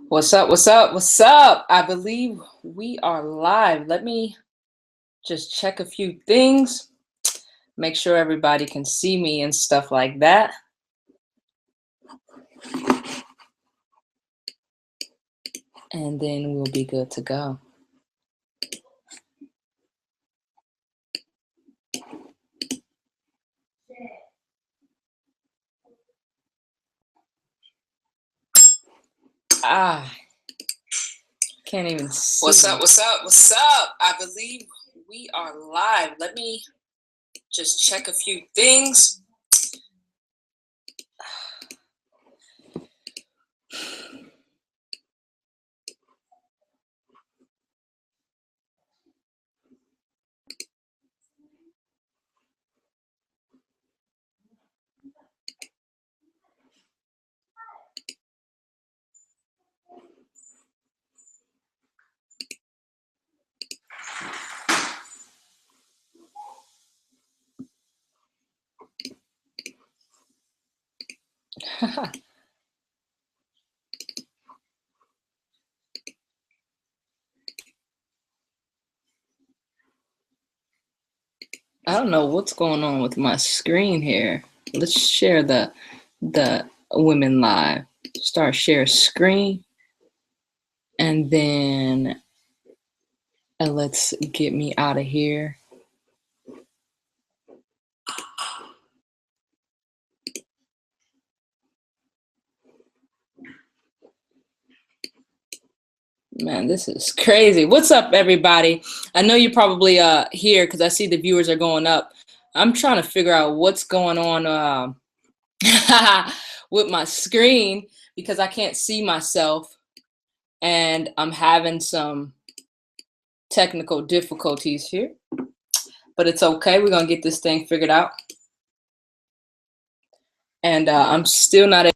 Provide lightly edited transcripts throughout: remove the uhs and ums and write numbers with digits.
What's up? What's up? What's up? I believe we are live. Let me just check a few things, make sure everybody can see me and stuff like that. And then we'll be good to go. Can't even see. What's up? What's up? What's up? I believe we are live. Let me just check a few things. I don't know what's going on with my screen here. Let's share the women live. Start share screen, and then let's get me out of here. Man, this is crazy. What's up, everybody? I know you're probably here because I see the viewers are going up. I'm trying to figure out what's going on with my screen because I can't see myself, and I'm having some technical difficulties here. But it's okay. We're gonna get this thing figured out. And I'm still not.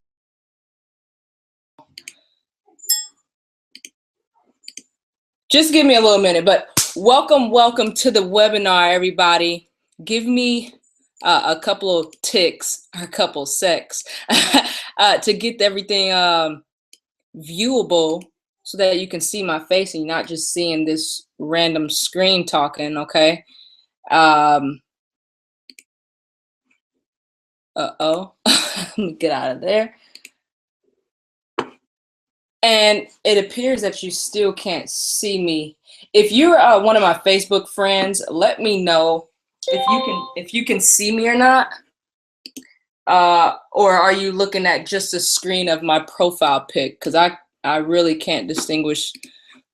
Just give me a little minute, but welcome to the webinar, everybody. Give me a couple of ticks, or a couple secs, to get everything viewable so that you can see my face and you're not just seeing this random screen talking, okay? Uh-oh, let me get out of there. And it appears that you still can't see me. If you're one of my Facebook friends, let me know if you can see me or not. Or are you looking at just a screen of my profile pic? Because I really can't distinguish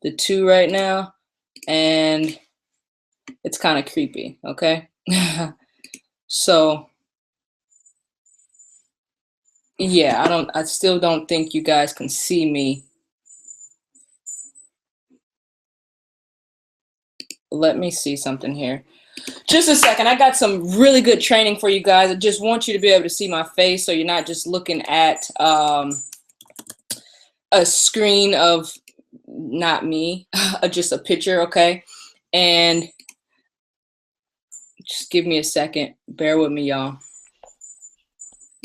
the two right now, and it's kind of creepy. Okay, so yeah, I still don't think you guys can see me. Let me see something here. Just a second. I got some really good training for you guys. I just want you to be able to see my face so you're not just looking at a screen of not me, just a picture, okay? And just give me a second. Bear with me, y'all.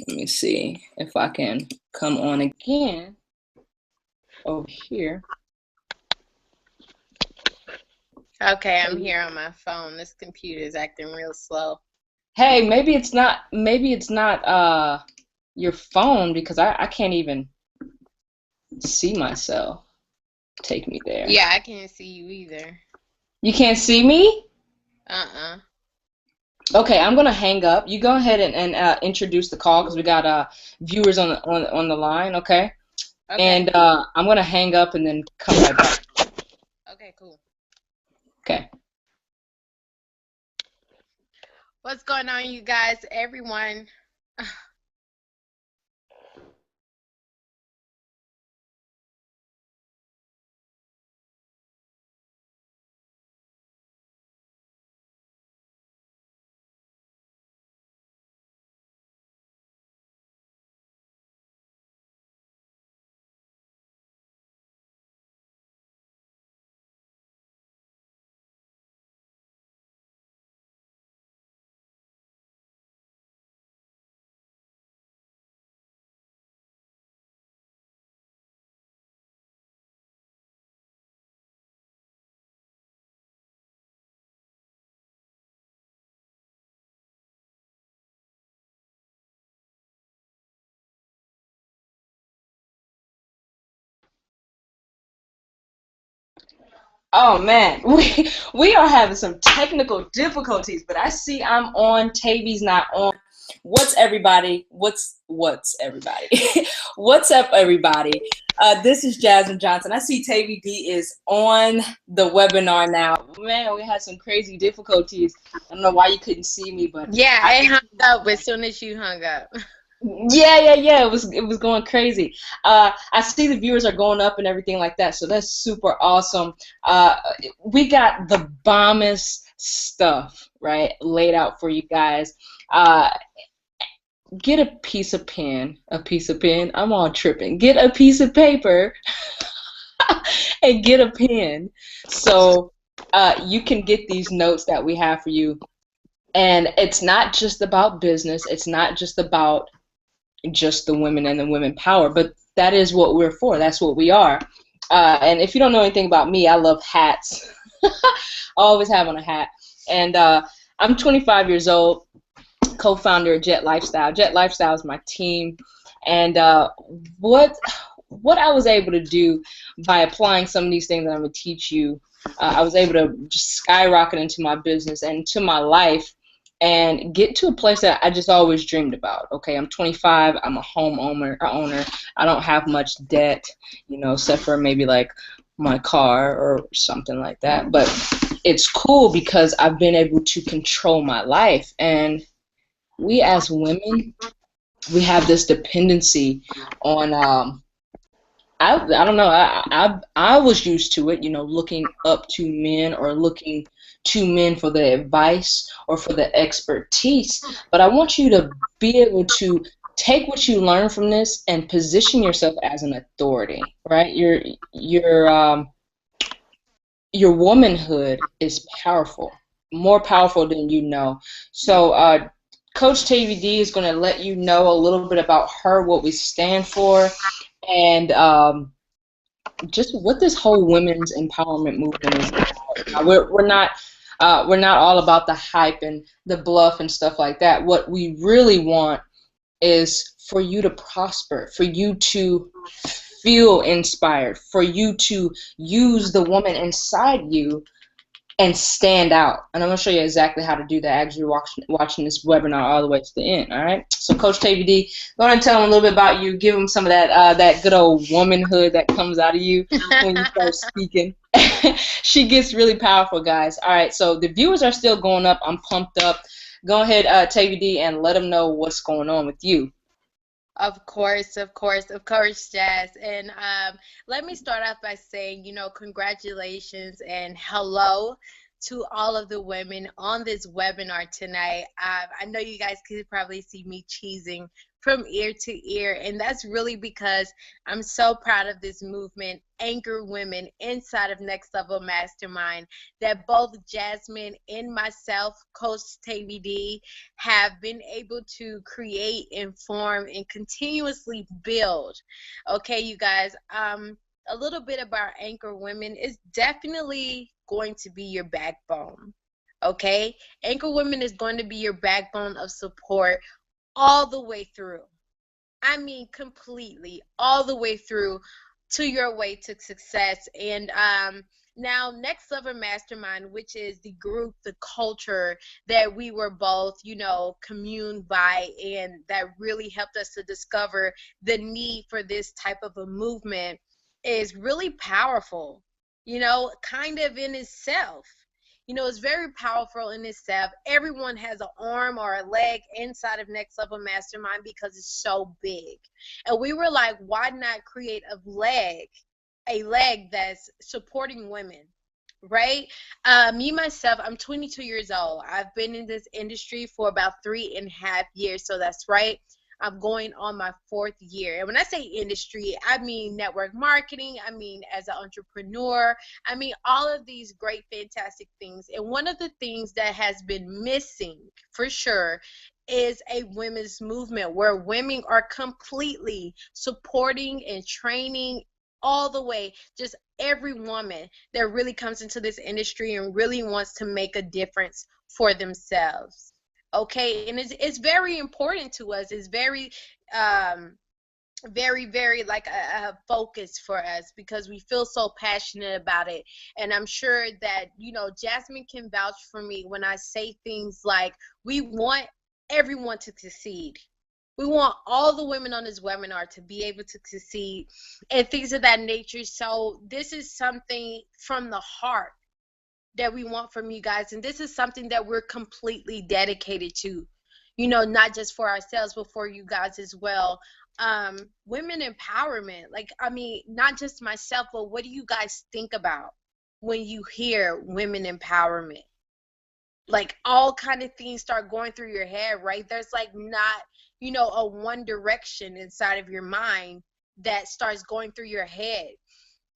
Let me see if I can come on again over here. Okay, I'm here on my phone. This computer is acting real slow. Hey, maybe it's not your phone because I can't even see myself. Take me there. Yeah, I can't see you either. You can't see me? Uh-uh. Okay, I'm gonna hang up. You go ahead and introduce the call because we got viewers on the line. Okay. Okay. And I'm gonna hang up and then come right back. Okay, cool. Okay. What's going on, you guys? Everyone. Oh man, we are having some technical difficulties, but I see I'm on. Tavy's not on. What's everybody? What's everybody? What's up, everybody? This is Jasmine Johnson. I see Tavy D is on the webinar now. Man, we had some crazy difficulties. I don't know why you couldn't see me, but Yeah, I it can hung see up myself. as soon as you hung up. Yeah. It was going crazy. I see the viewers are going up and everything like that, so that's super awesome. Uh, we got the bombest stuff right laid out for you guys. Uh, get a piece of pen, a piece of pen. I'm all tripping. Get a piece of paper and get a pen, so you can get these notes that we have for you. And it's not just about business. It's not just about just the women and the women power, but that is what we're for. That's what we are. And if you don't know anything about me, I love hats. I always have on a hat. And I'm 25 years old, co-founder of Jet Lifestyle. Jet Lifestyle is my team. And what what I was able to do by applying some of these things that I'm going to teach you, I was able to just skyrocket into my business and to my life and get to a place that I just always dreamed about. Okay, I'm 25. I'm a owner. I don't have much debt, except for maybe like my car or something like that. But it's cool because I've been able to control my life. And we as women, we have this dependency on I don't know. I was used to it, looking up to men or looking to men for the advice or for the expertise. But I want you to be able to take what you learn from this and position yourself as an authority, right? Your womanhood is powerful, more powerful than you know. So, Coach TVD is going to let you know a little bit about her, what we stand for, and just what this whole women's empowerment movement is about. Now, we're not all about the hype and the bluff and stuff like that. What we really want is for you to prosper, for you to feel inspired, for you to use the woman inside you and stand out. And I'm going to show you exactly how to do that as you're watching this webinar all the way to the end. All right. So, Coach KVD, go ahead and tell them a little bit about you. Give them some of that good old womanhood that comes out of you when you start speaking. She gets really powerful, guys. All right. So the viewers are still going up. I'm pumped up. Go ahead, KVD, and let them know what's going on with you. Of course, Jazz. And let me start off by saying, congratulations and hello to all of the women on this webinar tonight. I know you guys could probably see me cheesing from ear to ear, and that's really because I'm so proud of this movement, Anchor Women, inside of Next Level Mastermind, that both Jasmine and myself, Coach TVD, have been able to create, inform, and continuously build. Okay, you guys, a little bit about Anchor Women is definitely going to be your backbone. Okay, Anchor Women is going to be your backbone of support all the way through. I mean, completely, all the way through to your way to success. And now, Next Level Mastermind, which is the group, the culture that we were both, communed by, and that really helped us to discover the need for this type of a movement, is really powerful, kind of in itself. It's very powerful in itself. Everyone has an arm or a leg inside of Next Level Mastermind because it's so big. And we were like, why not create a leg that's supporting women, right? Me, myself, I'm 22 years old. I've been in this industry for about 3.5 years. So that's right. I'm going on my 4th year. And when I say industry, I mean network marketing. I mean, as an entrepreneur, I mean, all of these great, fantastic things. And one of the things that has been missing for sure is a women's movement where women are completely supporting and training all the way, just every woman that really comes into this industry and really wants to make a difference for themselves. Okay, and it's very important to us. It's very very, very like a focus for us because we feel so passionate about it. And I'm sure that, Jasmine can vouch for me when I say things like, we want everyone to succeed. We want all the women on this webinar to be able to succeed and things of that nature. So this is something from the heart that we want from you guys. And this is something that we're completely dedicated to, not just for ourselves, but for you guys as well. Women empowerment, like, I mean, not just myself, but what do you guys think about when you hear women empowerment? Like, all kind of things start going through your head, right? There's like not, a one direction inside of your mind that starts going through your head.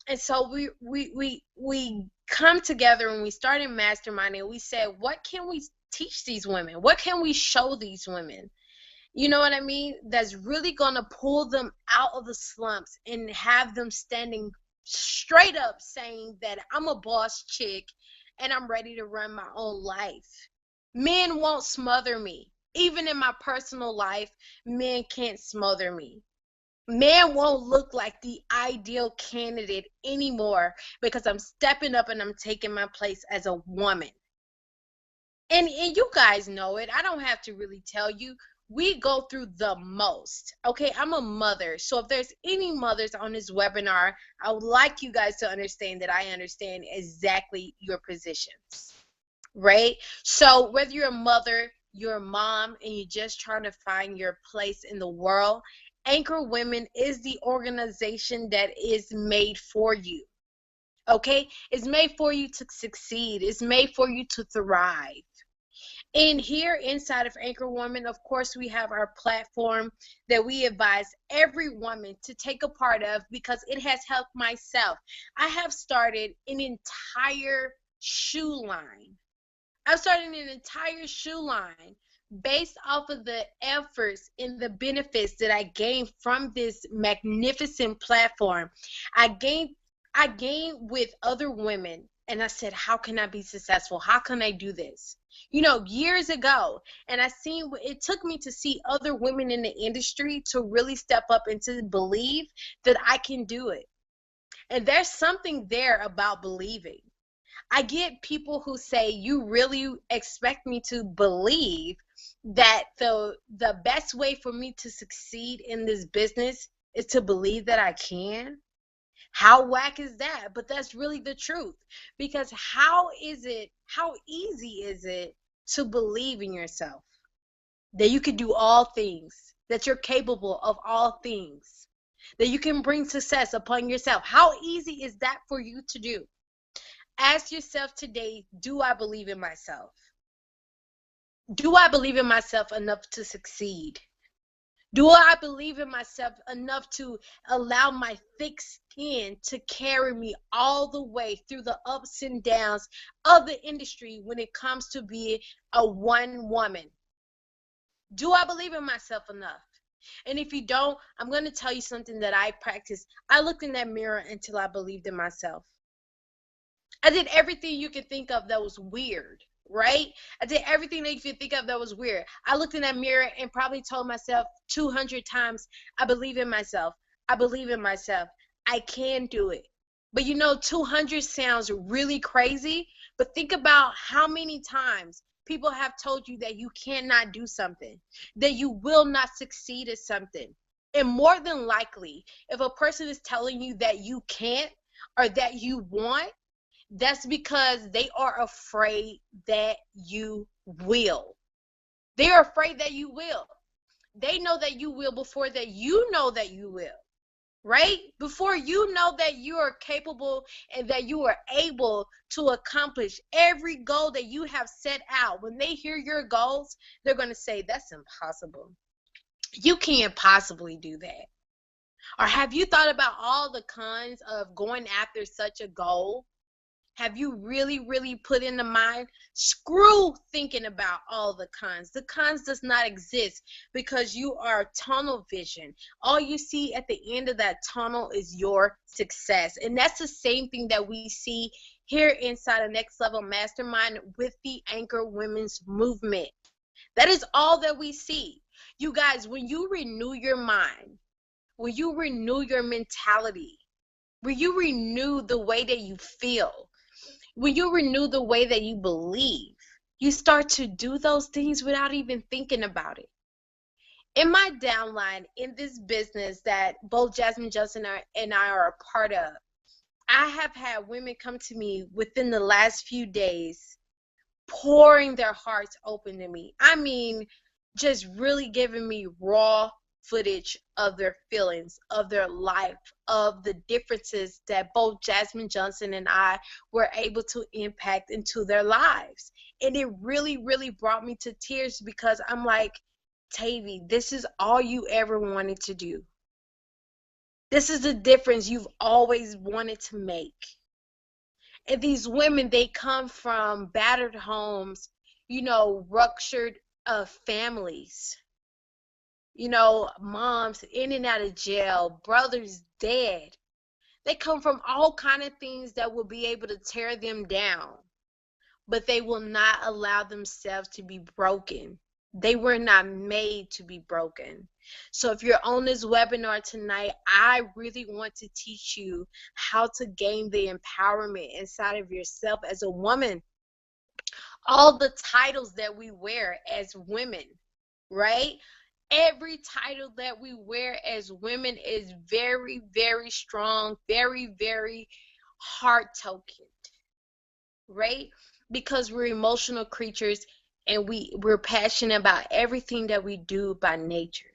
And so we come together and we started masterminding, and we said, what can we teach these women? What can we show these women? You know what I mean? That's really going to pull them out of the slumps and have them standing straight up saying that I'm a boss chick and I'm ready to run my own life. Men won't smother me. Even in my personal life, men can't smother me. Man won't look like the ideal candidate anymore because I'm stepping up and I'm taking my place as a woman. And you guys know it. I don't have to really tell you. We go through the most. Okay, I'm a mother. So if there's any mothers on this webinar, I would like you guys to understand that I understand exactly your positions. Right? So whether you're a mother, you're a mom, and you're just trying to find your place in the world, Anchor Women is the organization that is made for you. Okay? It's made for you to succeed. It's made for you to thrive. And here inside of Anchor Woman, of course, we have our platform that we advise every woman to take a part of because it has helped myself. I have started an entire shoe line. I've started an entire shoe line based off of the efforts and the benefits that I gained from this magnificent platform. I gained with other women, and I said, how can I be successful? How can I do this? Years ago, and it took me to see other women in the industry to really step up and to believe that I can do it. And there's something there about believing. I get people who say, you really expect me to believe that the best way for me to succeed in this business is to believe that I can? How whack is that? But that's really the truth. Because how easy is it to believe in yourself? That you can do all things, that you're capable of all things, that you can bring success upon yourself. How easy is that for you to do? Ask yourself today, do I believe in myself? Do I believe in myself enough to succeed? Do I believe in myself enough to allow my thick skin to carry me all the way through the ups and downs of the industry when it comes to being a one woman? Do I believe in myself enough? And if you don't, I'm going to tell you something that I practice. I looked in that mirror until I believed in myself. I did everything you could think of that was weird, right? I did everything that you could think of that was weird. I looked in that mirror and probably told myself 200 times, I believe in myself. I believe in myself. I can do it. But 200 sounds really crazy. But think about how many times people have told you that you cannot do something, that you will not succeed at something. And more than likely, if a person is telling you that you can't or that you want, that's because they are afraid that you will. They are afraid that you will. They know that you will before that you know that you will, right? Before you know that you are capable and that you are able to accomplish every goal that you have set out. When they hear your goals, they're going to say, that's impossible. You can't possibly do that. Or have you thought about all the cons of going after such a goal? Have you really, really put in the mind? Screw thinking about all the cons. The cons does not exist because you are tunnel vision. All you see at the end of that tunnel is your success. And that's the same thing that we see here inside of Next Level Mastermind with the Anchor Women's Movement. That is all that we see. You guys, when you renew your mind, Will you renew your mentality? Will you renew the way that you feel? Will you renew the way that you believe? You start to do those things without even thinking about it. In my downline, in this business that both Jasmine Johnson and I are a part of, I have had women come to me within the last few days pouring their hearts open to me. I mean, just really giving me raw footage of their feelings, of their life, of the differences that both Jasmine Johnson and I were able to impact into their lives. And it really, really brought me to tears because I'm like, Tavy, this is all you ever wanted to do. This is the difference you've always wanted to make. And these women, they come from battered homes, ruptured families, moms in and out of jail, brothers dead. They come from all kind of things that will be able to tear them down, but they will not allow themselves to be broken. They were not made to be broken. So if you're on this webinar tonight, I really want to teach you how to gain the empowerment inside of yourself as a woman. All the titles that we wear as women, right? Every title that we wear as women is very, very strong, very, very heart token, right? Because we're emotional creatures and we're passionate about everything that we do by nature.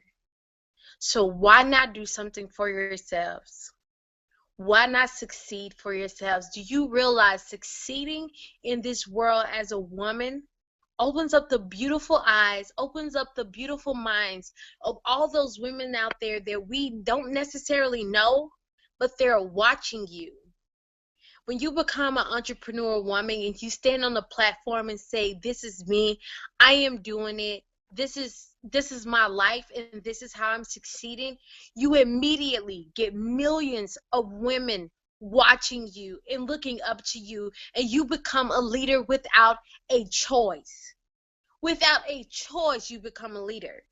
So why not do something for yourselves? Why not succeed for yourselves? Do you realize succeeding in this world as a woman opens up the beautiful eyes, opens up the beautiful minds of all those women out there that we don't necessarily know, but they're watching you? When you become an entrepreneur woman and you stand on the platform and say, this is me, I am doing it, this is my life and this is how I'm succeeding, you immediately get millions of women watching you and looking up to you, and you become a leader without a choice. Without a choice, you become a leader.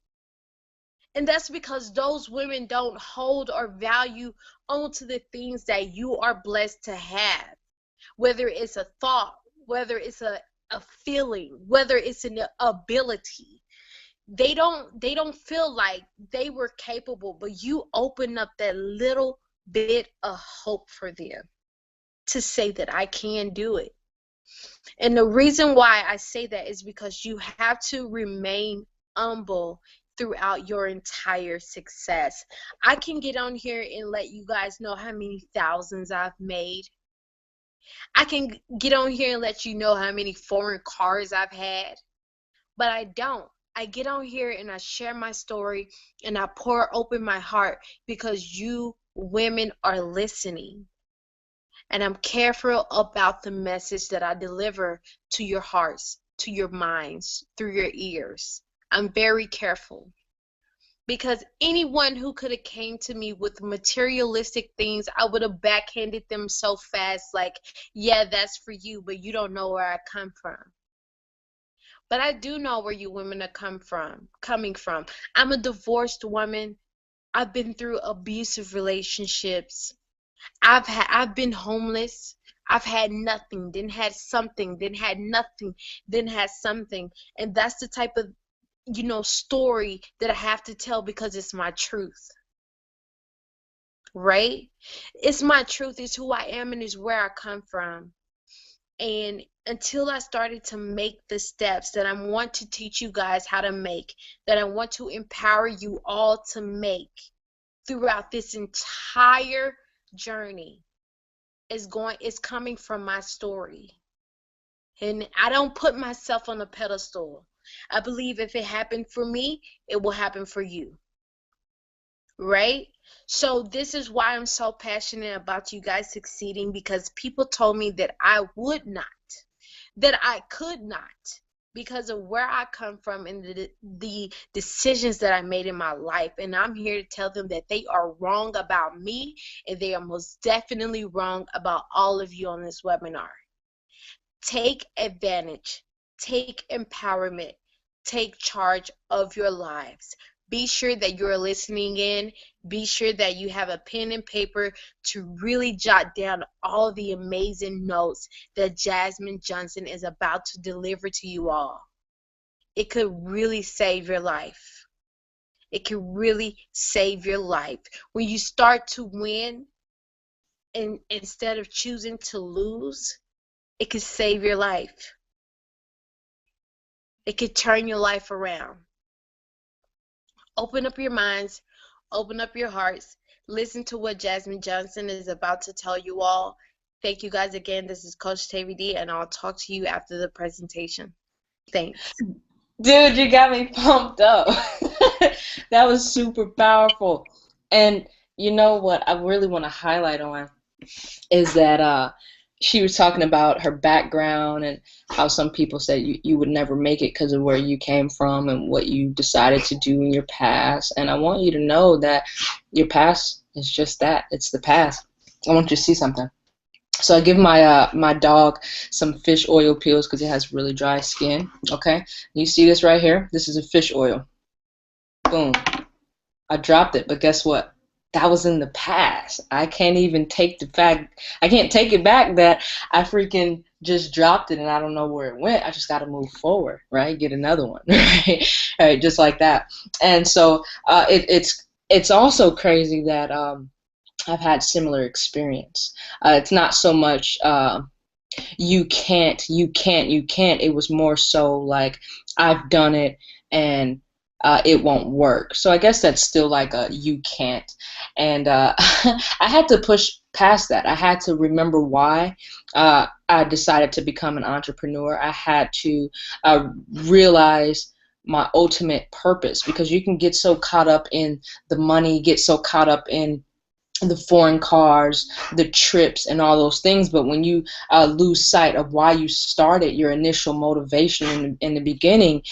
And that's because those women don't hold or value onto the things that you are blessed to have. Whether it's a thought, whether it's a feeling, whether it's an ability. They don't feel like they were capable, but you open up that little bit of hope for them to say that I can do it. And the reason why I say that is because you have to remain humble throughout your entire success. I can get on here and let you guys know how many thousands I've made. I can get on here and let you know how many foreign cars I've had, but I don't. I get on here and I share my story and I pour open my heart because you women are listening. And I'm careful about the message that I deliver to your hearts, to your minds, through your ears. I'm very careful. Because anyone who could have came to me with materialistic things, I would have backhanded them so fast, like, yeah, that's for you, but you don't know where I come from. But I do know where you women are coming from. I'm a divorced woman. I've been through abusive relationships. I've been homeless. I've had nothing, then had something, then had nothing, then had something. And that's the type of story that I have to tell because it's my truth. Right? It's my truth. It's who I am and it's where I come from. And until I started to make the steps that I want to teach you guys how to make, that I want to empower you all to make throughout this entire journey, is coming from my story. And I don't put myself on a pedestal. I believe if it happened for me, it will happen for you. Right? So this is why I'm so passionate about you guys succeeding, because people told me that I would not, that I could not, because of where I come from and the decisions that I made in my life. And I'm here to tell them that they are wrong about me, and they are most definitely wrong about all of you on this webinar. Take advantage, take empowerment, take charge of your lives. Be sure that you're listening in. Be sure that you have a pen and paper to really jot down all the amazing notes that Jasmine Johnson is about to deliver to you all. It could really save your life. It can really save your life. When you start to win and instead of choosing to lose, it could save your life. It could turn your life around. Open up your minds, open up your hearts, listen to what Jasmine Johnson is about to tell you all. Thank you guys again. This is Coach TVD, and I'll talk to you after the presentation. Thanks. Dude, you got me pumped up. That was super powerful. And you know what I really want to highlight on is that she was talking about her background and how some people said you would never make it because of where you came from and what you decided to do in your past. And I want you to know that your past is just that. It's the past. I want you to see something. So I give my dog some fish oil pills because it has really dry skin. Okay, you see this right here? This is a fish oil. Boom. I dropped it, but guess what? That was in the past. I can't even take the fact. I can't take it back that I freaking just dropped it and I don't know where it went. I just got to move forward, right? Get another one, right? All right, just like that. And so it's also crazy that I've had similar experience. It's not so much you can't. It was more so like I've done it and it won't work. So I guess that's still like a you can't. And I had to push past that. I had to remember why I decided to become an entrepreneur. I had to realize my ultimate purpose, because you can get so caught up in the money, get so caught up in the foreign cars, the trips, and all those things. But when you lose sight of why you started, your initial motivation in the beginning,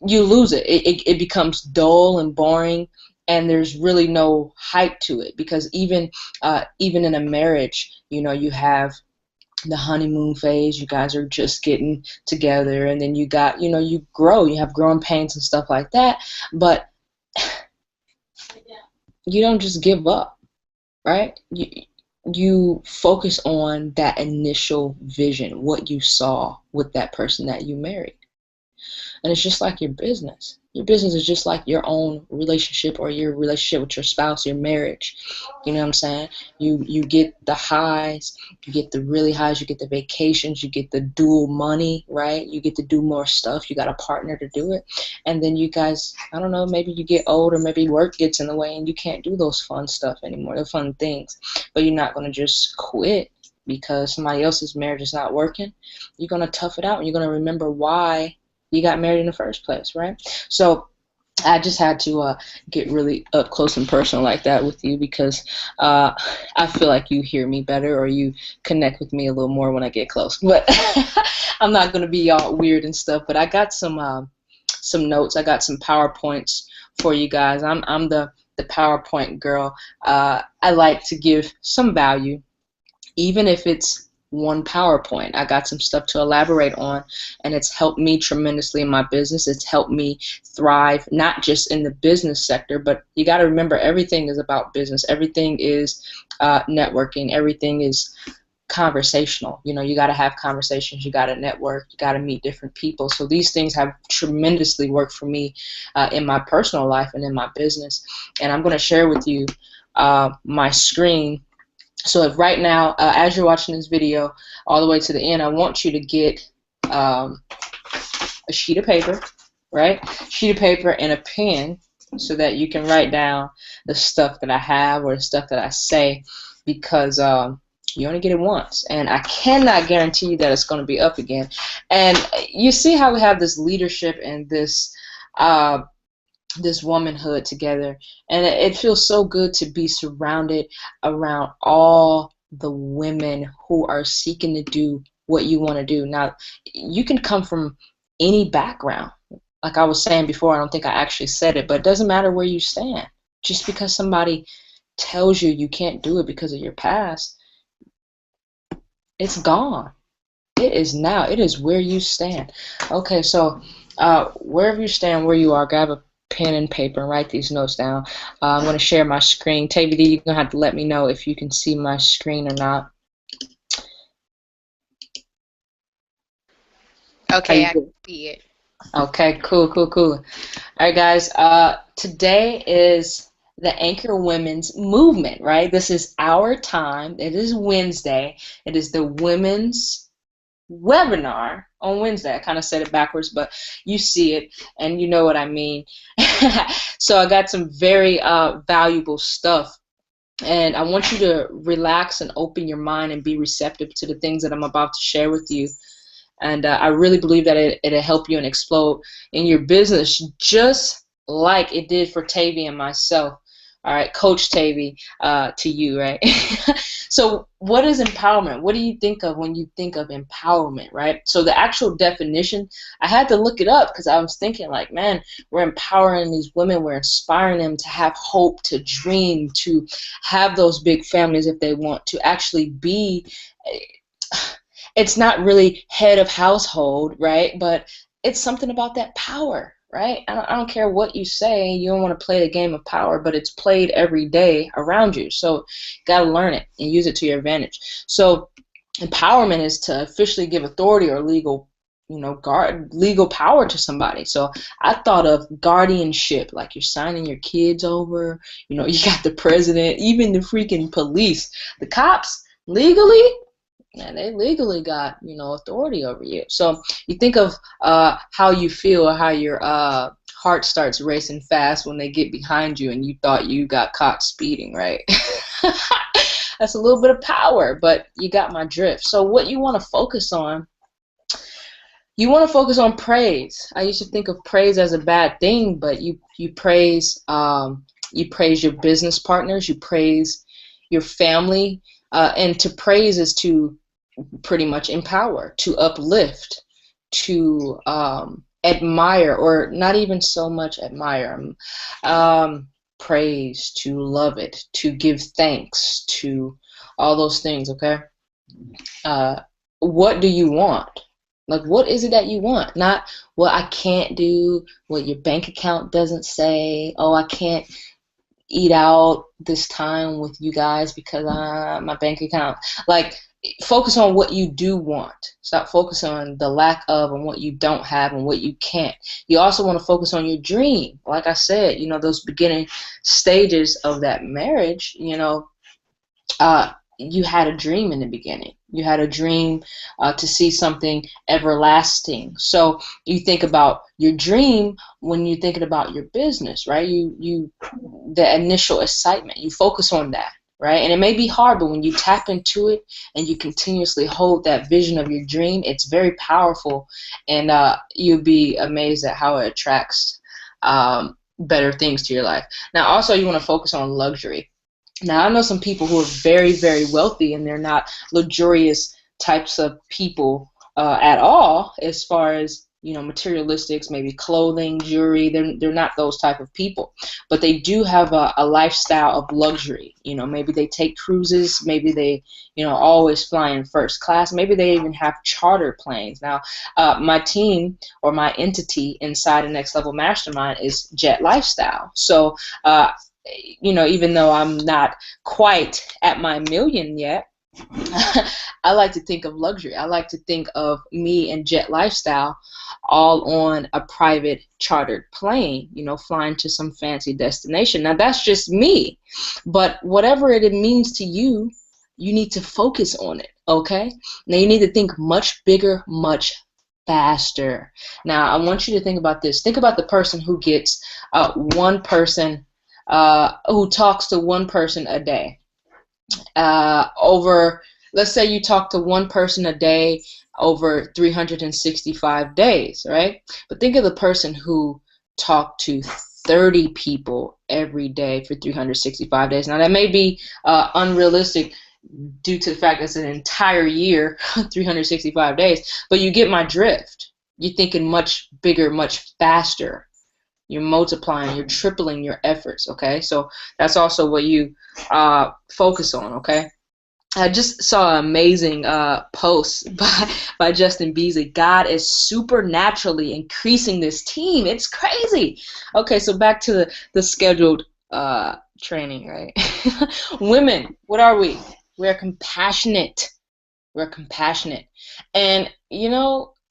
you lose it. It becomes dull and boring, and there's really no hype to it. Because even in a marriage, you have the honeymoon phase. You guys are just getting together, and then you got, you grow. You have growing pains and stuff like that. But you don't just give up, right? You focus on that initial vision, what you saw with that person that you married. And it's just like your business. Your business is just like your own relationship, or your relationship with your spouse, your marriage. You know what I'm saying? You get the highs, you get the really highs, you get the vacations, you get the dual money, right? You get to do more stuff. You got a partner to do it. And then you guys, I don't know, maybe you get old, or maybe work gets in the way and you can't do those fun stuff anymore, the fun things. But you're not going to just quit because somebody else's marriage is not working. You're going to tough it out, and you're going to remember why you got married in the first place, right? So I just had to get really up close and personal like that with you, because I feel like you hear me better, or you connect with me a little more when I get close. But I'm not going to be all weird and stuff. But I got some notes. I got some PowerPoints for you guys. I'm the PowerPoint girl. I like to give some value, even if it's one PowerPoint. I got some stuff to elaborate on, and it's helped me tremendously in my business. It's helped me thrive, not just in the business sector, but you got to remember, everything is about business. Everything is networking. Everything is conversational. You got to have conversations. You got to network. You got to meet different people. So these things have tremendously worked for me in my personal life and in my business. And I'm going to share with you my screen. So if right now, as you're watching this video all the way to the end, I want you to get a sheet of paper, right? Sheet of paper and a pen, so that you can write down the stuff that I have or the stuff that I say, because you only get it once, and I cannot guarantee you that it's going to be up again. And you see how we have this leadership and this womanhood together, and it feels so good to be surrounded around all the women who are seeking to do what you want to do. Now, you can come from any background. Like I was saying before, I don't think I actually said it, but it doesn't matter where you stand. Just because somebody tells you you can't do it because of your past, it's gone. It is now. It is where you stand. Okay, so wherever you stand, where you are, grab a pen and paper and write these notes down. I'm going to share my screen. Tavy D, you're going to have to let me know if you can see my screen or not. Okay, I can see it. Okay, cool. All right, guys. Today is the Anchor Women's Movement, right? This is our time. It is Wednesday. It is the women's webinar on Wednesday. I kind of said it backwards, but you see it and you know what I mean. So I got some very valuable stuff. And I want you to relax and open your mind and be receptive to the things that I'm about to share with you. And I really believe that it'll help you and explode in your business just like it did for Tavy and myself. All right, Coach Tavy, to you, right? So what is empowerment? What do you think of when you think of empowerment, right? So the actual definition, I had to look it up because I was thinking like, man, we're empowering these women. We're inspiring them to have hope, to dream, to have those big families if they want, to actually be, it's not really head of household, right? But it's something about that power, right? I don't care what you say. You don't want to play the game of power, but it's played every day around you. So you got to learn it and use it to your advantage. So empowerment is to officially give authority or legal, legal power to somebody. So I thought of guardianship, like you're signing your kids over. You got the president, even the freaking police, the cops, legally. Yeah, they legally got, authority over you. So you think of how you feel or how your heart starts racing fast when they get behind you and you thought you got caught speeding, right? That's a little bit of power, but you got my drift. So what you want to focus on, praise. I used to think of praise as a bad thing, but you praise your business partners, you praise your family, and to praise is to pretty much empower, to uplift, to admire, or not even so much admire, praise, to love it, to give thanks, to all those things, okay? What do you want? Like, what is it that you want? Not what I can't do, what your bank account doesn't say. Oh, I can't eat out this time with you guys because my bank account. Like, focus on what you do want. Stop focusing on the lack of and what you don't have and what you can't. You also want to focus on your dream. Like I said, those beginning stages of that marriage, you had a dream in the beginning. You had a dream to see something everlasting. So you think about your dream when you're thinking about your business, right? The initial excitement, you focus on that, right? And it may be hard, but when you tap into it and you continuously hold that vision of your dream, it's very powerful, and you'll be amazed at how it attracts better things to your life. Now, also, you want to focus on luxury. Now, I know some people who are very, very wealthy, and they're not luxurious types of people at all, as far as, materialistics, maybe clothing, jewelry. They're not those type of people. But they do have a lifestyle of luxury. Maybe they take cruises. Maybe they, always fly in first class. Maybe they even have charter planes. Now, my team or my entity inside the Next Level Mastermind is Jet Lifestyle. So, even though I'm not quite at my million yet, I like to think of luxury. I like to think of me and Jet Lifestyle all on a private chartered plane, flying to some fancy destination. Now, that's just me. But whatever it means to you, you need to focus on it, okay? Now, you need to think much bigger, much faster. Now, I want you to think about this. Think about the person who gets one person who talks to one person a day. Let's say you talk to one person a day over 365 days, right? But think of the person who talked to 30 people every day for 365 days. Now, that may be unrealistic due to the fact that it's an entire year, 365 days, but you get my drift. You're thinking much bigger, much faster. You're multiplying, you're tripling your efforts, okay? So that's also what you focus on, okay? I just saw an amazing post by Justin Beasley. God is supernaturally increasing this team. It's crazy. Okay, so back to the scheduled training, right? Women, what are we? We're compassionate. We're compassionate. And,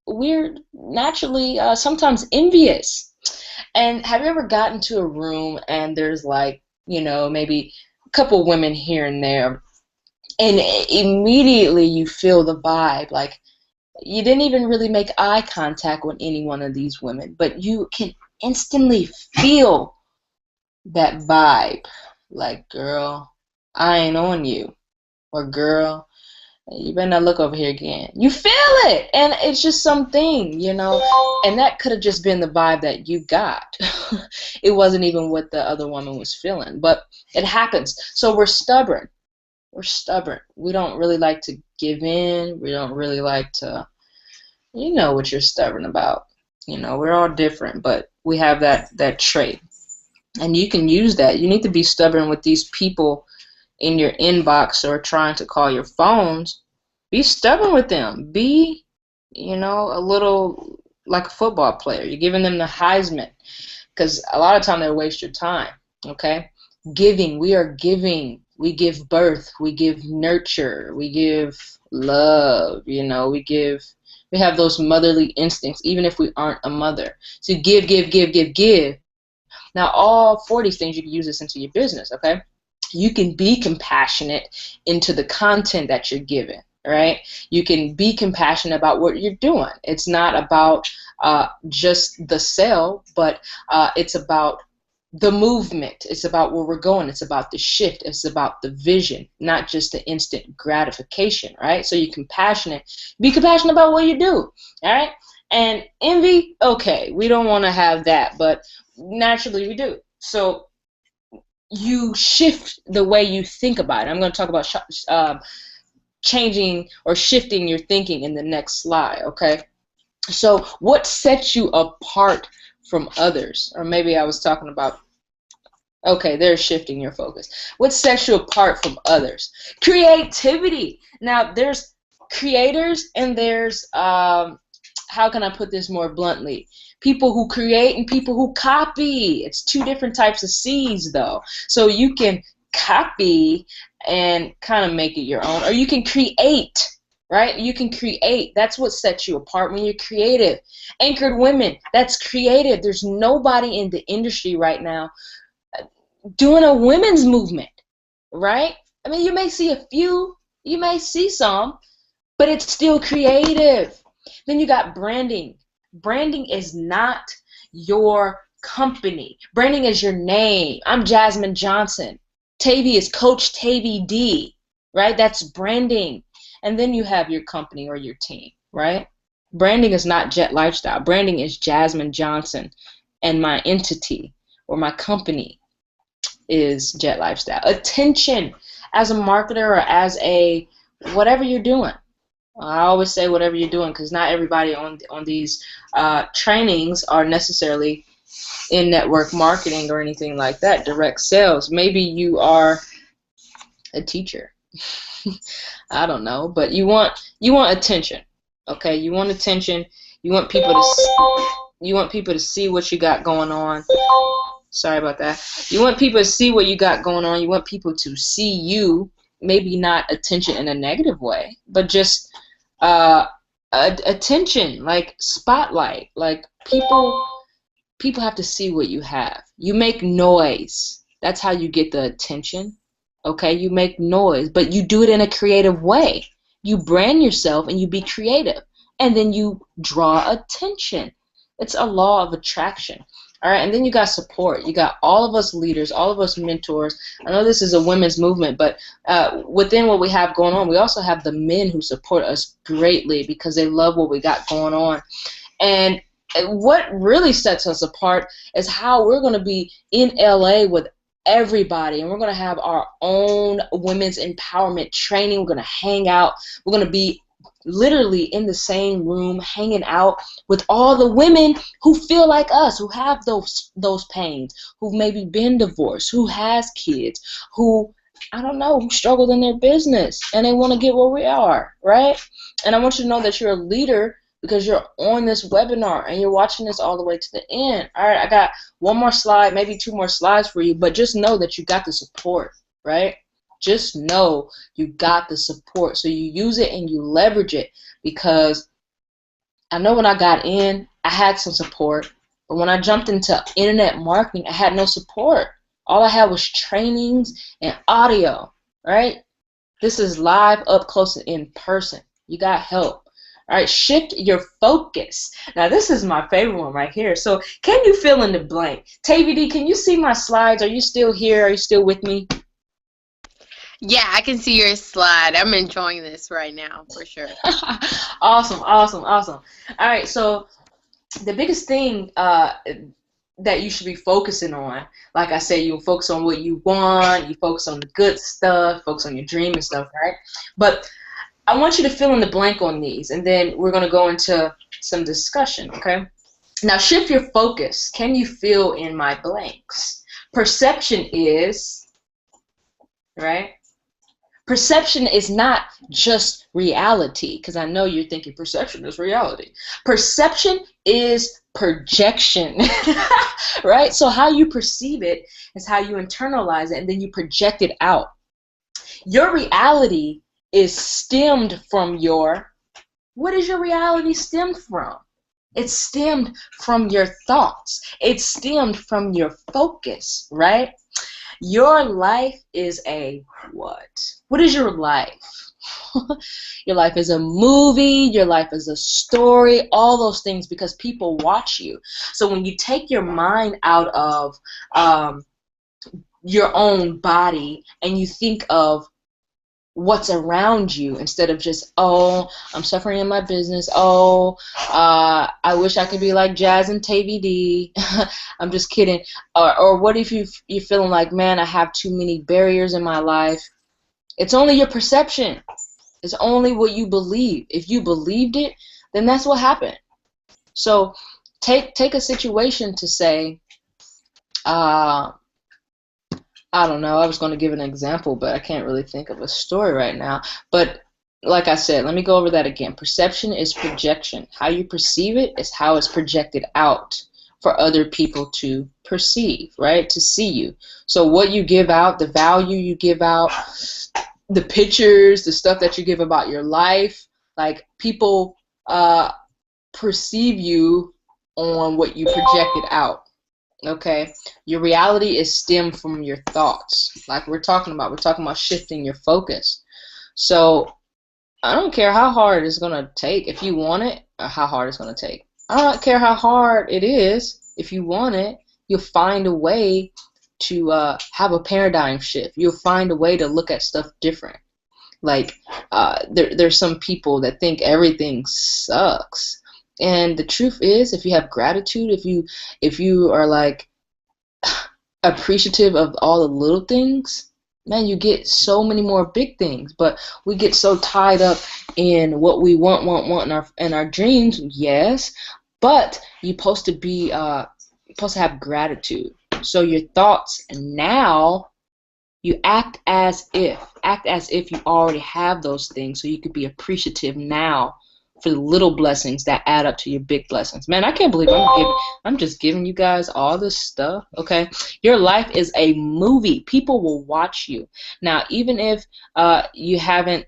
we're naturally sometimes envious. And have you ever gotten to a room and there's like, maybe a couple women here and there, and immediately you feel the vibe, like you didn't even really make eye contact with any one of these women, but you can instantly feel that vibe, like, girl, I ain't on you, or girl, you better not look over here again. You feel it, and it's just something, and that could have just been the vibe that you got. It wasn't even what the other woman was feeling, but it happens. So we're stubborn. We're stubborn. We don't really like to give in. We don't really like to, you know what you're stubborn about. We're all different, but we have that trait. And you can use that. You need to be stubborn with these people in your inbox or trying to call your phones. Be stubborn with them. Be, a little like a football player. You're giving them the Heisman, because a lot of time they waste your time. Okay? Giving. We are giving. We give birth. We give nurture. We give love. We have those motherly instincts, even if we aren't a mother. So give, give, give, give, give. Now, all 4 of these things, you can use this into your business, okay? You can be compassionate into the content that you're given, right? You can be compassionate about what you're doing. It's not about just the sale, but it's about the movement. It's about where we're going. It's about the shift. It's about the vision, not just the instant gratification, right? So you're compassionate. Be compassionate about what you do, all right? And envy, okay, we don't want to have that, but naturally we do. So you shift the way you think about it. I'm going to talk about changing or shifting your thinking in the next slide, okay? So what sets you apart from others? Or maybe I was talking about, okay, they're shifting your focus. What sets you apart from others? Creativity. Now, there's creators and there's, how can I put this more bluntly? People who create and people who copy. It's 2 different types of seeds, though. So you can copy and kind of make it your own, or you can create, right? You can create. That's what sets you apart when you're creative. Anchored women, that's creative. There's nobody in the industry right now doing a women's movement, right? I mean, you may see a few, you may see some, but it's still creative. Then you got branding. Branding is not your company. Branding is your name. I'm Jasmine Johnson. Tavy is Coach Tavy D, right? That's branding. And then you have your company or your team, right? Branding is not Jet Lifestyle. Branding is Jasmine Johnson, and my entity or my company is Jet Lifestyle. Attention as a marketer or as a whatever you're doing. I always say whatever you're doing, because not everybody on these trainings are necessarily in network marketing or anything like that, direct sales. Maybe you are a teacher. I don't know, but you want attention. Okay, you want attention. You want people to see what you got going on. Sorry about that. You want people to see what you got going on. You want people to see you, maybe not attention in a negative way, but just attention, like spotlight. Like people have to see what you have. You make noise. That's how you get the attention. Okay, you make noise, but you do it in a creative way. You brand yourself and you be creative, and then you draw attention. It's a law of attraction. All right, and then you got support. You got all of us leaders, all of us mentors. I know this is a women's movement, but within what we have going on, we also have the men who support us greatly because they love what we got going on. And what really sets us apart is how we're going to be in LA with everybody, and we're going to have our own women's empowerment training. We're going to hang out. We're going to be literally in the same room hanging out with all the women who feel like us, who have those pains, who've maybe been divorced, who has kids, who I don't know, who struggled in their business and they want to get where we are, right? And I want you to know that you're a leader because you're on this webinar and you're watching this all the way to the end. All right, I got one more slide, maybe two more slides for you, but just know that you got the support, right? Just know you got the support. So you use it and you leverage it, because I know when I got in, I had some support, but when I jumped into internet marketing, I had no support. All I had was trainings and audio, right? This is live, up close and in person. You got help. All right, shift your focus. Now, this is my favorite one right here. So, can you fill in the blank? TVD, can you see my slides? Are you still here? Are you still with me? Yeah, I can see your slide. I'm enjoying this right now for sure. Awesome, awesome, awesome. All right, so the biggest thing that you should be focusing on, like I said, you focus on what you want, you focus on the good stuff, focus on your dream and stuff, right? But I want you to fill in the blank on these, and then we're going to go into some discussion, okay? Now, shift your focus. Can you fill in my blanks? Perception is, right? Perception is not just reality, because I know you're thinking perception is reality. Perception is projection, right? So how you perceive it is how you internalize it, and then you project it out. Your reality is stemmed from your, what is your reality stemmed from? It's stemmed from your thoughts. It's stemmed from your focus, right? Your life is a what? What is your life? Your life is a movie, your life is a story, all those things, because people watch you. So when you take your mind out of your own body and you think of what's around you instead of just, oh, I'm suffering in my business, oh, I wish I could be like Jazz and TVD. I'm just kidding. Or what if you're feeling like, man, I have too many barriers in my life. It's only your perception. It's only what you believe. If you believed it, then that's what happened. So take a situation to say, I don't know. I was going to give an example, but I can't really think of a story right now. But like I said, let me go over that again. Perception is projection. How you perceive it is how it's projected out for other people to perceive, right? To see you. So what you give out, the value you give out, the pictures, the stuff that you give about your life, like people perceive you on what you projected out. Okay, your reality is stemmed from your thoughts, like we're talking about. We're talking about shifting your focus. So I don't care how hard it's gonna take if you want it, or how hard it's gonna take. I don't care how hard it is. If you want it, you'll find a way to have a paradigm shift. You'll find a way to look at stuff different. Like there's some people that think everything sucks. And the truth is, if you have gratitude, if you are like appreciative of all the little things, man, you get so many more big things. But we get so tied up in what we want in our dreams, yes. But you're supposed to be supposed to have gratitude. So your thoughts now, you act as if you already have those things, so you could be appreciative now for the little blessings that add up to your big blessings. Man, I can't believe I'm just giving you guys all this stuff, okay? Your life is a movie. People will watch you. Now, even if you haven't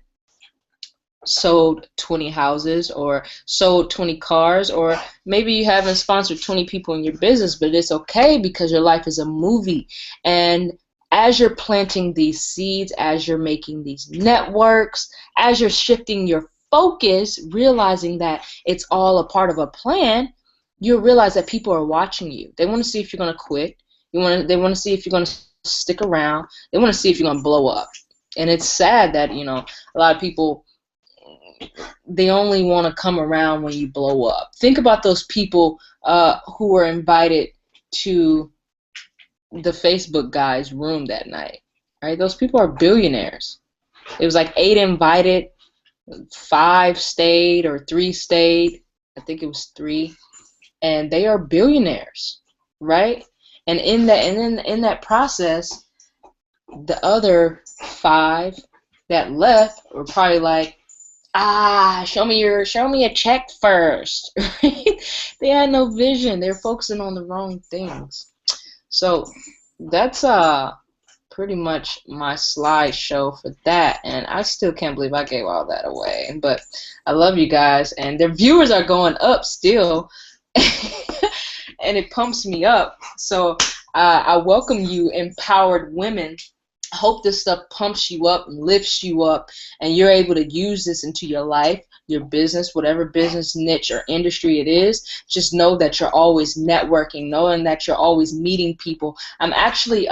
sold 20 houses or sold 20 cars, or maybe you haven't sponsored 20 people in your business, but it's okay, because your life is a movie. And as you're planting these seeds, as you're making these networks, as you're shifting your focus, realizing that it's all a part of a plan, you'll realize that people are watching you. They want to see if you're going to quit. They want to see if you're going to stick around. They want to see if you're going to blow up. And it's sad that, a lot of people, they only want to come around when you blow up. Think about those people who were invited to the Facebook guy's room that night, right? Those people are billionaires. It was like 8 invited, 5 stayed, or 3 stayed. I think it was 3, and they are billionaires, right? And in that process, the other 5 that left were probably like, show me a check first. They had no vision. They're focusing on the wrong things. So that's pretty much my slideshow for that, and I still can't believe I gave all that away. But I love you guys, and their viewers are going up still, and it pumps me up. So I welcome you, empowered women. I hope this stuff pumps you up and lifts you up, and you're able to use this into your life, your business, whatever business niche or industry it is. Just know that you're always networking, knowing that you're always meeting people. I'm actually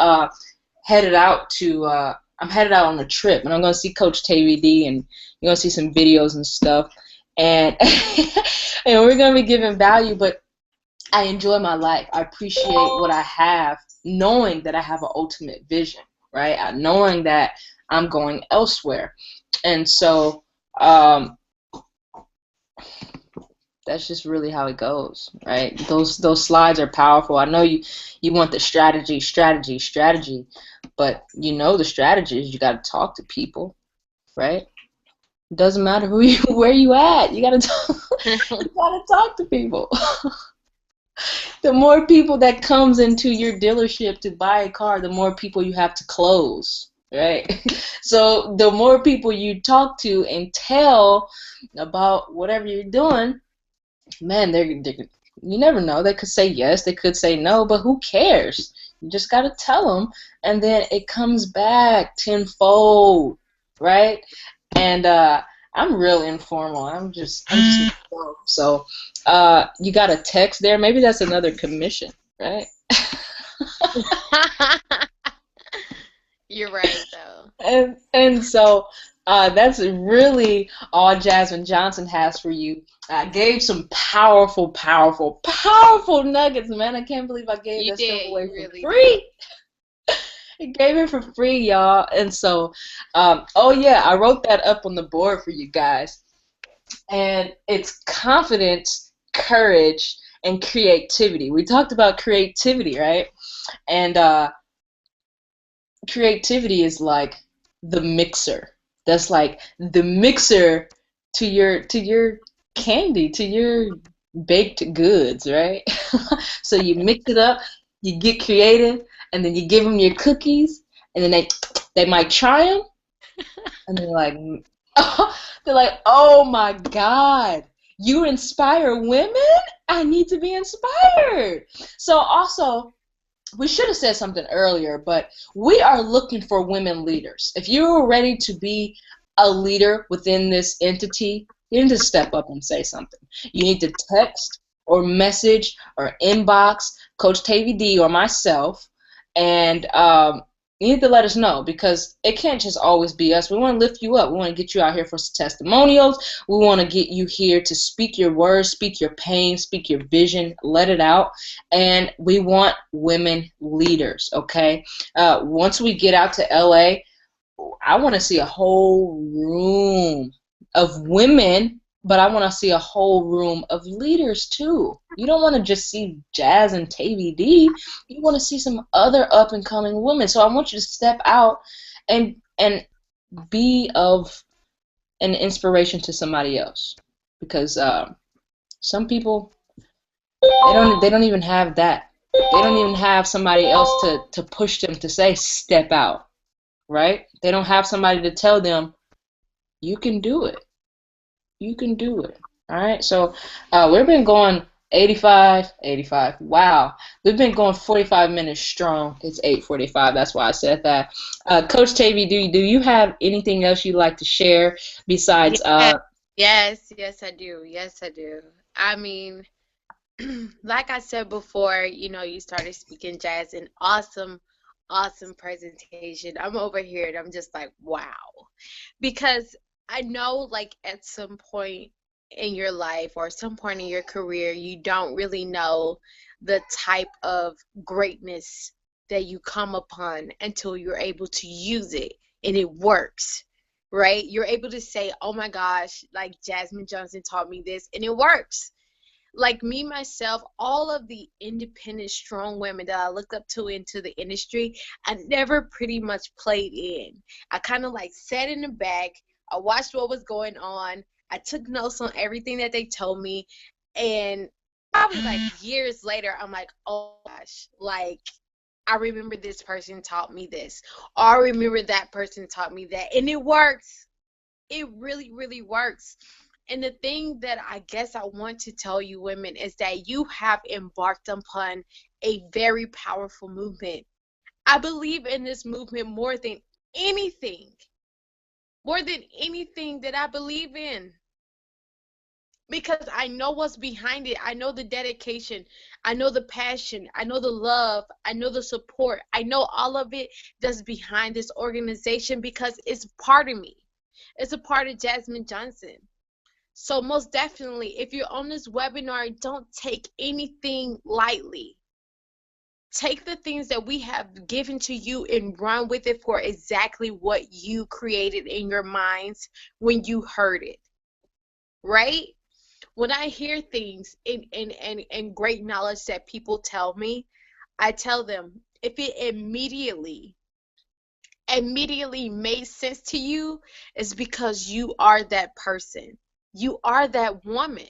headed out to I'm headed out on a trip, and I'm going to see Coach TVD, and you're going to see some videos and stuff, and and we're going to be giving value. But I enjoy my life. I appreciate what I have, knowing that I have an ultimate vision, right? Knowing that I'm going elsewhere. And so that's just really how it goes, right? Those slides are powerful. I know you want the strategy, but you know the strategy is you got to talk to people, right? It doesn't matter where you at. You got to talk to people. The more people that comes into your dealership to buy a car, the more people you have to close, right? So the more people you talk to and tell about whatever you're doing, man, they're you never know. They could say yes, they could say no, but who cares? You just got to tell them, and then it comes back tenfold, right? And I'm real informal. I'm just so you got a text there. Maybe that's another commission, right? You're right, though. And so that's really all Jasmine Johnson has for you. I gave some powerful nuggets, man. I can't believe I gave that stuff away for free. I gave it for free, y'all. And so, oh yeah, I wrote that up on the board for you guys. And it's confidence, courage, and creativity. We talked about creativity, right? And creativity is like the mixer. That's like the mixer to your candy, to your baked goods, right? So you mix it up, you get creative, and then you give them your cookies, and then they might try them, and they're like, oh my God, you inspire women? I need to be inspired. So also, we should have said something earlier, but we are looking for women leaders. If you're ready to be a leader within this entity, you need to step up and say something. You need to text or message or inbox Coach TVD or myself, and you need to let us know, because it can't just always be us. We want to lift you up. We want to get you out here for some testimonials. We want to get you here to speak your words, speak your pain, speak your vision, let it out. And we want women leaders, okay? Once we get out to LA, I want to see a whole room of women, but I want to see a whole room of leaders too. You don't want to just see Jazz and TVD. You want to see some other up and coming women. So I want you to step out and be of an inspiration to somebody else, because some people, they don't even have that. They don't even have somebody else to push them to say step out, right? They don't have somebody to tell them you can do it. You can do it. All right. So we've been going 85. Wow. We've been going 45 minutes strong. It's 8:45. That's why I said that. Coach Tavy, do you have anything else you'd like to share besides? Yes, I do. Yes, I do. I mean, like I said before, you started speaking, Jazz, an awesome, awesome presentation. I'm over here and I'm just like, wow. Because I know, like, at some point in your life or some point in your career, you don't really know the type of greatness that you come upon until you're able to use it and it works, right? You're able to say, oh my gosh, like Jasmine Johnson taught me this, and it works. Like me, myself, all of the independent, strong women that I looked up to into the industry, I never pretty much played in. I kind of like sat in the back. I watched what was going on. I took notes on everything that they told me. And probably like years later, I'm like, oh gosh, like I remember this person taught me this. Or I remember that person taught me that. And it works. It really, really works. And the thing that I guess I want to tell you, women, is that you have embarked upon a very powerful movement. I believe in this movement anything, more than anything that I believe in, because I know what's behind it. I know the dedication. I know the passion. I know the love. I know the support. I know all of it that's behind this organization because it's part of me. It's a part of Jasmine Johnson. So most definitely, if you're on this webinar, don't take anything lightly. Take the things that we have given to you and run with it for exactly what you created in your minds when you heard it, right? When I hear things and great knowledge that people tell me, I tell them if it immediately made sense to you, it's because you are that person. You are that woman.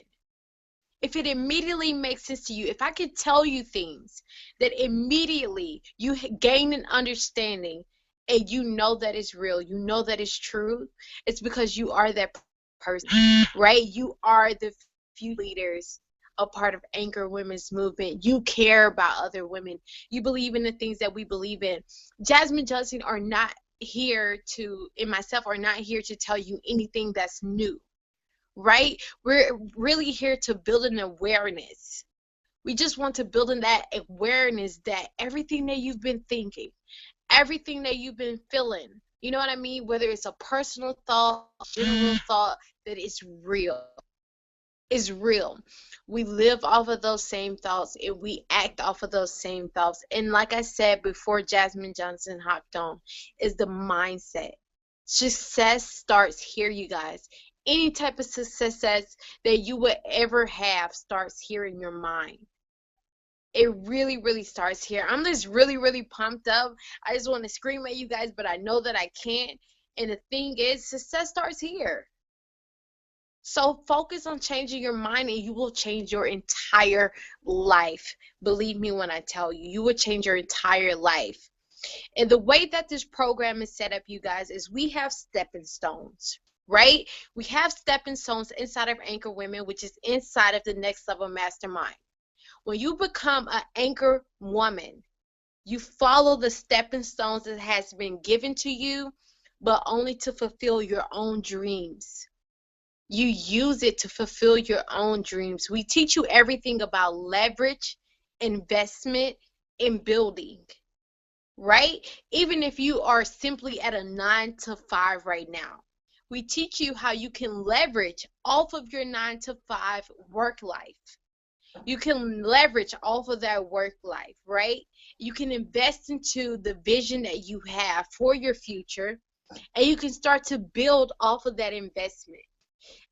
If it immediately makes sense to you, if I could tell you things that immediately you gain an understanding and you know that it's real, you know that it's true, it's because you are that person, right? You are the few leaders, a part of Anchor Women's Movement. You care about other women. You believe in the things that we believe in. Jasmine Johnson are not here to, and myself are not here to tell you anything that's new, right? We're really here to build an awareness. We just want to build in that awareness that everything that you've been thinking, everything that you've been feeling, you know what I mean? Whether it's a personal thought, general thought, that it's real. Is real. We live off of those same thoughts and we act off of those same thoughts. And like I said before Jasmine Johnson hopped on, is the mindset. Success starts here, you guys. Any type of success that you would ever have starts here in your mind. It really, really starts here. I'm just really, really pumped up. I just want to scream at you guys, but I know that I can't. And the thing is, success starts here. So focus on changing your mind and you will change your entire life. Believe me when I tell you, you will change your entire life. And the way that this program is set up, you guys, is we have stepping stones, right? We have stepping stones inside of Anchor Women, which is inside of the Next Level Mastermind. When you become an Anchor Woman, you follow the stepping stones that has been given to you, but only to fulfill your own dreams. You use it to fulfill your own dreams. We teach you everything about leverage, investment, and building, right? Even if you are simply at a 9 to 5 right now, we teach you how you can leverage off of your 9 to 5 work life. You can leverage off of that work life, right? You can invest into the vision that you have for your future, and you can start to build off of that investment.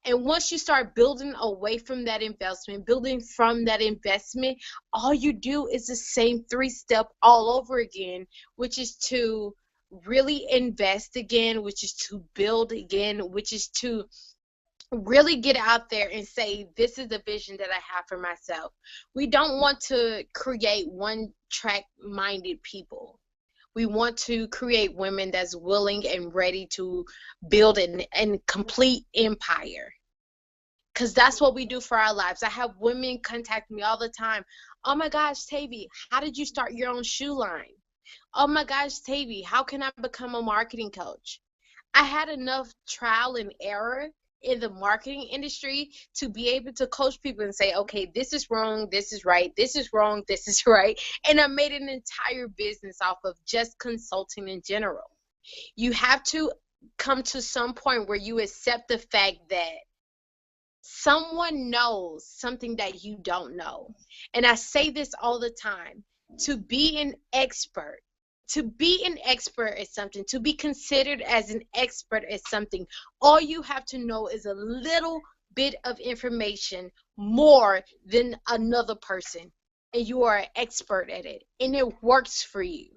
And once you start building away from that investment, building from that investment, all you do is the same 3-step all over again, which is to really invest again, which is to build again, which is to really get out there and say, this is the vision that I have for myself. We don't want to create one-track minded people. We want to create women that's willing and ready to build an complete empire. Because that's what we do for our lives. I have women contact me all the time. Oh my gosh, Tavy, how did you start your own shoe line? Oh my gosh, Tavy, how can I become a marketing coach? I had enough trial and error in the marketing industry to be able to coach people and say, okay, this is wrong, this is right, this is wrong, this is right. And I made an entire business off of just consulting in general. You have to come to some point where you accept the fact that someone knows something that you don't know. And I say this all the time, to be an expert, at something, to be considered as an expert at something, all you have to know is a little bit of information more than another person, and you are an expert at it, and it works for you.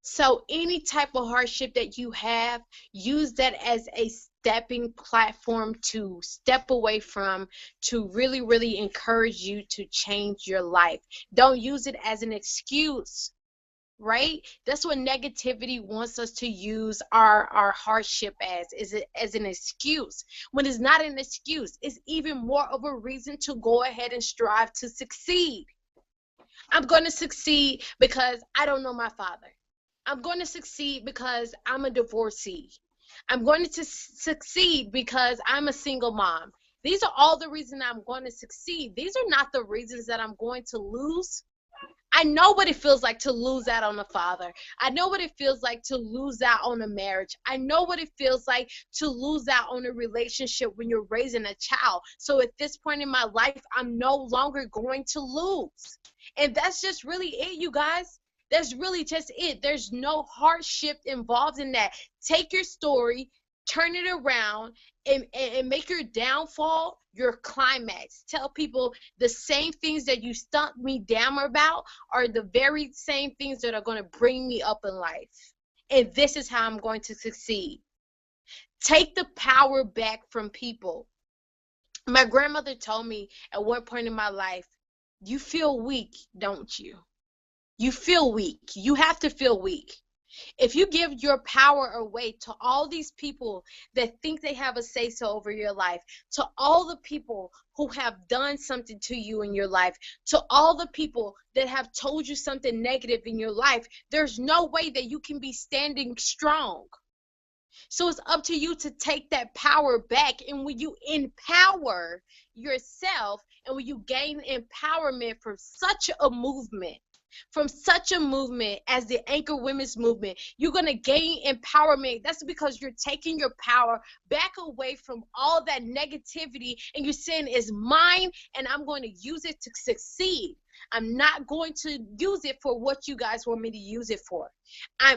So any type of hardship that you have, use that as a stepping platform to step away from, to really, really encourage you to change your life. Don't use it as an excuse, right? That's what negativity wants us to use our hardship as, is it as an excuse. When it's not an excuse, it's even more of a reason to go ahead and strive to succeed. I'm going to succeed because I don't know my father. I'm going to succeed because I'm a divorcee. I'm going to succeed because I'm a single mom. These are all the reasons I'm going to succeed. These are not the reasons that I'm going to lose. I know what it feels like to lose out on a father. I know what it feels like to lose out on a marriage. I know what it feels like to lose out on a relationship when you're raising a child. So at this point in my life, I'm no longer going to lose. And that's just really it, you guys. That's really just it. There's no hardship involved in that. Take your story, turn it around, and make your downfall your climax. Tell people the same things that you stuck me down about are the very same things that are going to bring me up in life. And this is how I'm going to succeed. Take the power back from people. My grandmother told me at one point in my life, you feel weak, don't you? You feel weak. You have to feel weak. If you give your power away to all these people that think they have a say-so over your life, to all the people who have done something to you in your life, to all the people that have told you something negative in your life, there's no way that you can be standing strong. So it's up to you to take that power back. And when you empower yourself, and when you gain empowerment from such a movement as the Anchor Women's Movement, you're going to gain empowerment. That's because you're taking your power back away from all that negativity, and you're saying it's mine, and I'm going to use it to succeed. I'm not going to use it for what you guys want me to use it for.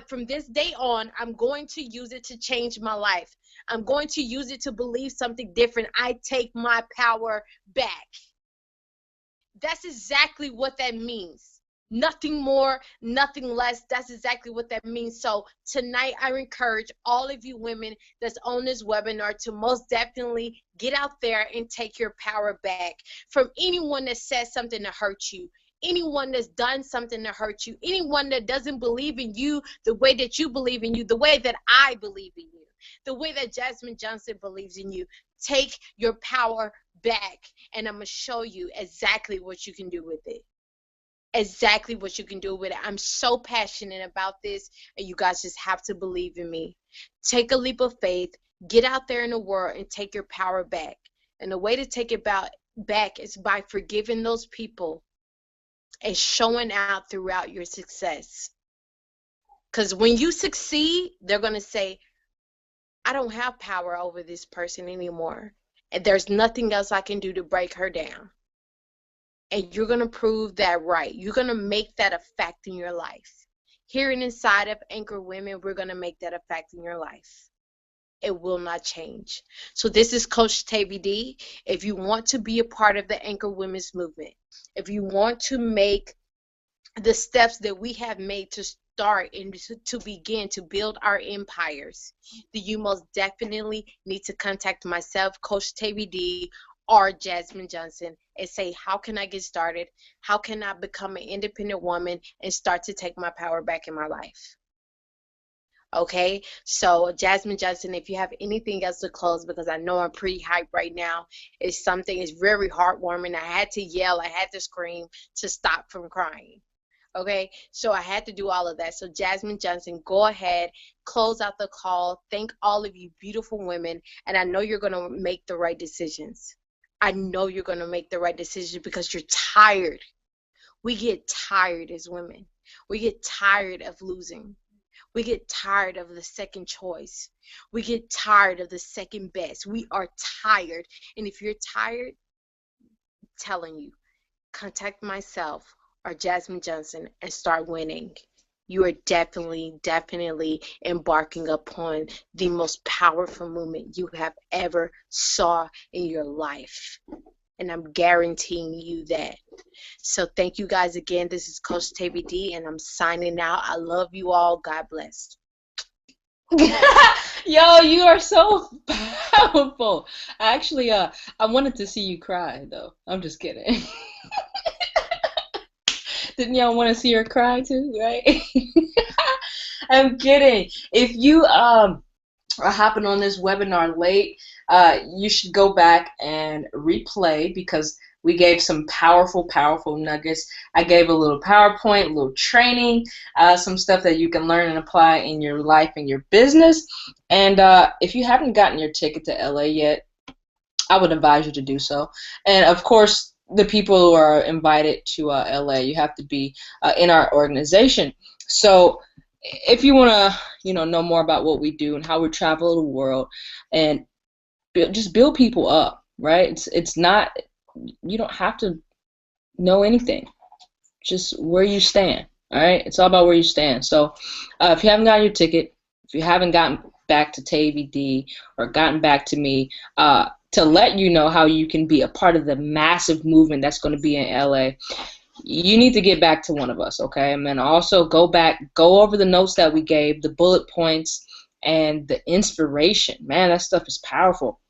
From this day on, I'm going to use it to change my life. I'm going to use it to believe something different. I take my power back. That's exactly what that means. Nothing more, nothing less. That's exactly what that means. So tonight, I encourage all of you women that's on this webinar to most definitely get out there and take your power back from anyone that says something to hurt you, anyone that's done something to hurt you, anyone that doesn't believe in you the way that you believe in you, the way that I believe in you, the way that Jasmine Johnson believes in you. Take your power back, and I'm going to show you exactly what you can do with it. Exactly what you can do with it. I'm so passionate about this, and you guys just have to believe in me. Take a leap of faith, get out there in the world, and take your power back. And the way to take it back is by forgiving those people and showing out throughout your success. Because when you succeed, they're going to say, I don't have power over this person anymore, and there's nothing else I can do to break her down. And you're going to prove that right. You're going to make that a fact in your life. Here and inside of Anchor Women, we're going to make that a fact in your life. It will not change. So this is Coach Tavy D. If you want to be a part of the Anchor Women's Movement, if you want to make the steps that we have made to start and to begin to build our empires, then you most definitely need to contact myself, Coach Tavy D, or Jasmine Johnson, and say, how can I get started? How can I become an independent woman and start to take my power back in my life? Okay, so Jasmine Johnson, if you have anything else to close, because I know I'm pretty hyped right now, it's very heartwarming. I had to yell, I had to scream to stop from crying. Okay, so I had to do all of that. So Jasmine Johnson, go ahead, close out the call. Thank all of you beautiful women, and I know you're going to make the right decisions. I know you're going to make the right decision because you're tired. We get tired as women. We get tired of losing. We get tired of the second choice. We get tired of the second best. We are tired. And if you're tired, I'm telling you, contact myself or Jasmine Johnson and start winning. you are definitely embarking upon the most powerful movement you have ever saw in your life. And I'm guaranteeing you that. So thank you guys again. This is Coach TVD, and I'm signing out. I love you all. God bless. Yo, you are so powerful. Actually, I wanted to see you cry though. I'm just kidding. Didn't y'all want to see her cry too, right? I'm kidding. If you are hopping on this webinar late, you should go back and replay because we gave some powerful, powerful nuggets. I gave a little PowerPoint, a little training, some stuff that you can learn and apply in your life and your business. And if you haven't gotten your ticket to LA yet, I would advise you to do so. And of course, the people who are invited to LA, you have to be in our organization. So if you want to, know more about what we do and how we travel the world and just build people up, right? It's not, you don't have to know anything, just where you stand. All right, it's all about where you stand. So if you haven't gotten your ticket, if you haven't gotten back to TVD or gotten back to me to let you know how you can be a part of the massive movement that's going to be in LA, you need to get back to one of us, okay? And then also go over the notes that we gave, the bullet points, and the inspiration. Man, that stuff is powerful.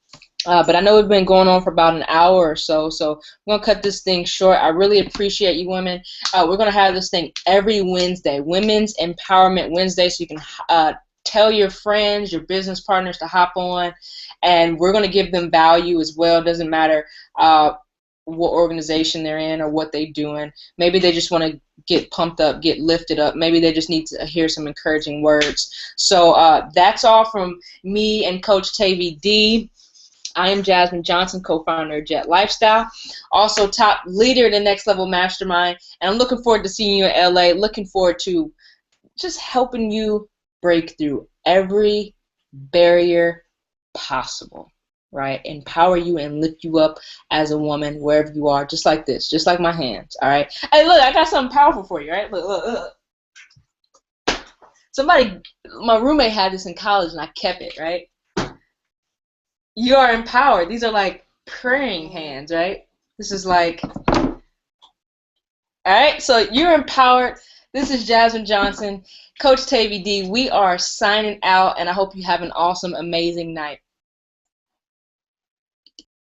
But I know we've been going on for about an hour or so, so I'm going to cut this thing short. I really appreciate you women. We're going to have this thing every Wednesday, Women's Empowerment Wednesday, so you can tell your friends, your business partners to hop on, and we're going to give them value as well. It doesn't matter what organization they're in or what they're doing. Maybe they just want to get pumped up, get lifted up. Maybe they just need to hear some encouraging words. So that's all from me and Coach Tavy D. I am Jasmine Johnson, co-founder of Jet Lifestyle, also top leader in the Next Level Mastermind, and I'm looking forward to seeing you in LA, looking forward to just helping you break through every barrier possible, right? Empower you and lift you up as a woman wherever you are, just like this, just like my hands, all right? Hey, look, I got something powerful for you, right? Look. My roommate had this in college, and I kept it, right? You are empowered. These are like praying hands, right? This is like, all right, so you're empowered. This is Jasmine Johnson, Coach Tavy D. We are signing out, and I hope you have an awesome, amazing night.